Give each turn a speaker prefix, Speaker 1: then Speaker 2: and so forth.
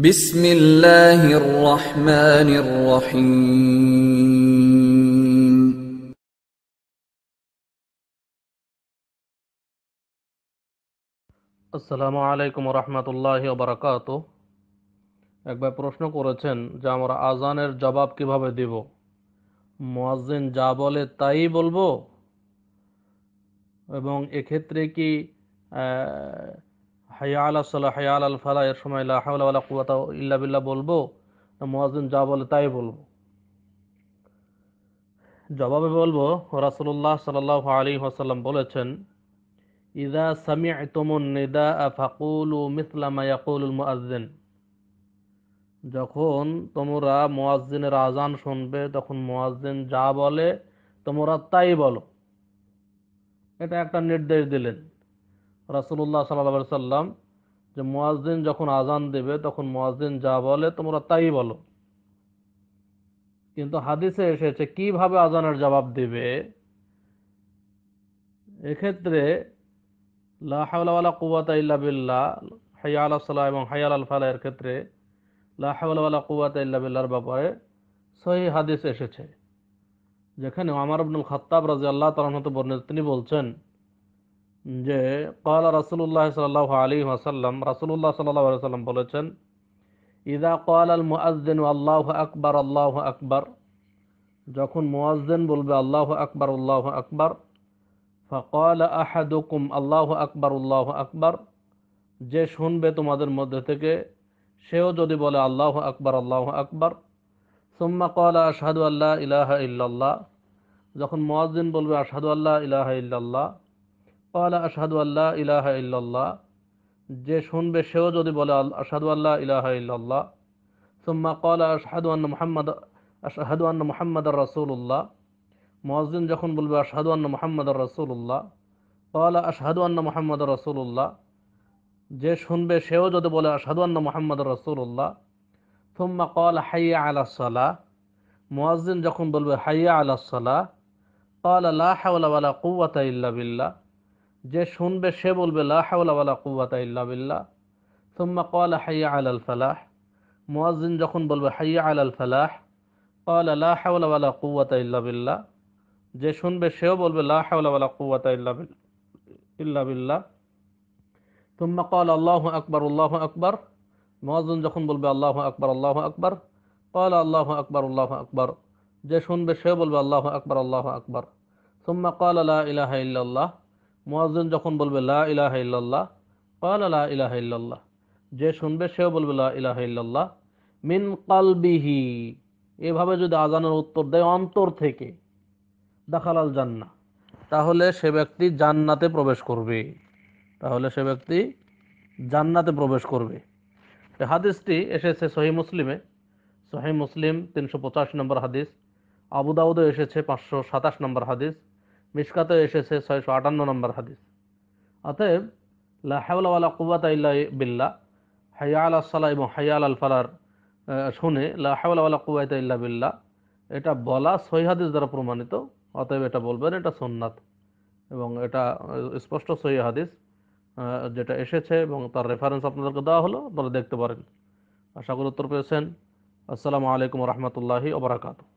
Speaker 1: بسم الله الرحمن الرحيم
Speaker 2: আসসালামু আলাইকুম রহমতুল্লাহি ওয়া বারাকাতুহু। একবার প্রশ্ন করেছেন যে আমরা আজানের জবাব কিভাবে দিব। মুয়াজ্জিন যা বলে তাই বলবো, এবং এক্ষেত্রে কি হাইয়া আলাস সালাহ হাইয়া আলাল ফালাহ এর সময় লা হাওলা ওয়ালা কুওয়াতা ইল্লা বিল্লাহ বলবো, না মুয়াজ্জিন যা বলে তাই বলবো? জবাবে বলবো, রাসূলুল্লাহ সাল্লাল্লাহু আলাইহি ওয়াসাল্লাম বলেছেন, ইযা সামি'তুমুন নিদাআ ফাকুলু মিসলা মা ইয়াকুলুল মুয়াজ্জিন। যখন তোমরা মুয়াজ্জিনের আজান শুনবে, তখন মুয়াজ্জিন যা বলে তোমরা তাই বলো। এটা একটা নির্দেশ দিলেন রাসূলুল্লাহ সাল্লাল্লাহু আলাইহি সাল্লাম, যে মুয়াজ্জিন যখন আজান দেবে তখন মুয়াজ্জিন যা বলে তোমরা তাই বলো। কিন্তু হাদিসে এসেছে কিভাবে আজানের জবাব দিবে। এক্ষেত্রে লা হাওলা ওয়ালা কুওয়াতা ইল্লা বিল্লাহ, হাইয়া আলাস সালাহ এবং হাইয়া আলাল ফালাহ এর ক্ষেত্রে লা হাওলা ওয়ালা কুওয়াতা ইল্লা বিল্লাহর ব্যাপারে সহিহ হাদিস এসেছে, যেখানে ওমর ইবনুল খাত্তাব রাদিয়াল্লাহু তাআলা আনহু বর্ণিত, তিনি বলছেন যে ক্বালা রাসূলুল্লাহ সাল্লাল্লাহু আলাইহি ওয়াসাল্লাম, রাসূলুল্লাহ সাল্লাল্লাহু আলাইহি ওয়াসাল্লাম বলেছেন, ইযা ক্বালাল মুআজ্জিনু আল্লাহু আকবার আল্লাহু আকবার, যখন মুয়াজ্জিন বলবে আল্লাহু আকবার আল্লাহু আকবার, ফাকালা আহাদুকুম আল্লাহু আকবার আল্লাহু আকবার, যে শুনবে তোমাদের মধ্যে থেকে সেও যদি বলে আল্লাহু আকবার আল্লাহু আকবার, সুম্মা ক্বালা আশহাদু আল্লা ইলাহা ইল্লাল্লাহ, যখন মুয়াজ্জিন বলবে আশহাদু আল্লা ইলাহা ইল্লাল্লাহ, ক্বালা আশহাদু আল্লা ইলাহা ইল্লাল্লাহ, যে শুনবে সেও যদি বলে আশহাদু আল্লা ইলাহা ইল্লাল্লাহ, সুম্মা ক্বালা আশহাদু আন্না মুহাম্মাদার রাসূলুল্লাহ, মুয়াজ্জিন যখন বলবে আশহাদু আন্না মুহাম্মাদার রাসূলুল্লাহ, ক্বালা আশহাদু আন্না মুহাম্মাদার রাসূলুল্লাহ, যে শুনবে সেও যদি বলে আশহাদু আন্না মুহাম্মাদার রাসূলুল্লাহ, সুম্মা ক্বালা হাইয়া আলাস সালাহ, মুয়াজ্জিন যখন বলবে হাইয়া আলাস সালাহ, ক্বালা লা হাওলা ওয়ালা কুওয়াতা ইল্লা বিল্লাহ, যে শুনবে সে বলবে লা হাওলা ওয়ালা কুওয়াতা ইল্লা বিল্লাহ, সুম্মা ক্বালা হাইয়া আলাল ফালাহ, মুয়াজ্জিন যখন বলবে হাইয়া আলাল ফালাহ, ক্বালা লা হাওলা ওয়ালা কুওয়াতা ইল্লা বিল্লাহ, যে শুনবে সেও বলবে লা হাওলা ওয়ালা কুওয়াতা ইল্লা বিল্লাহ, সুম্মা ক্বালা আল্লাহু আকবার আল্লাহু আকবার, মুয়াজ্জিন যখন বলবে আল্লাহু আকবার আল্লাহু আকবার, ক্বালা আল্লাহু আকবার আল্লাহু আকবার, যে শুনবে সেও বলবে আল্লাহু আকবার আল্লাহু আকবার, সুম্মা ক্বালা লা ইলাহা ইল্লাল্লাহ, মুয়াজ্জিন যখন বলবে লা ইলাহা ইল্লাল্লাহ, ক্বালা লা ইলাহা ইল্লাল্লাহ, যে শুনবে সেও বলবে লা ইলাহা ইল্লাল্লাহ, মিন কলবিহি, এভাবে যদি আজানের উত্তর দেয় অন্তর থেকে, দাখালাল জান্নাহ, তাহলে সে ব্যক্তি জান্নাতে প্রবেশ করবে, তাহলে সে ব্যক্তি জান্নাতে প্রবেশ করবে। এই হাদিসটি এসেছে সহিহ মুসলিমে, সহিহ মুসলিম 385 নম্বর হাদিস, আবু দাউদে এসেছে 527 নম্বর হাদিস, মিশকাতে এসেছে 658 নম্বর হাদিস। অতএব লা হাওলা ওয়ালা কুওয়াতা ইল্লা বিল্লাহ, হাইয়া আলাস সালাহ এবং হাইয়া আলাল ফালার শুনে লা হাওলা ওয়ালা কুওয়াতা ইল্লা বিল্লাহ এটা বলা সহিহ হাদিস দ্বারা প্রমাণিত। অতএব এটা বলবেন, এটা সুন্নাত, এবং এটা স্পষ্ট সহিহ হাদিস যেটা এসেছে, এবং তার রেফারেন্স আপনাদেরকে দেওয়া হলো, আপনারা দেখতে পারেন। আশা করি উত্তর পেয়েছেন। আসসালামু আলাইকুম রহমতুল্লাহি ওয়া বারাকাতুহু।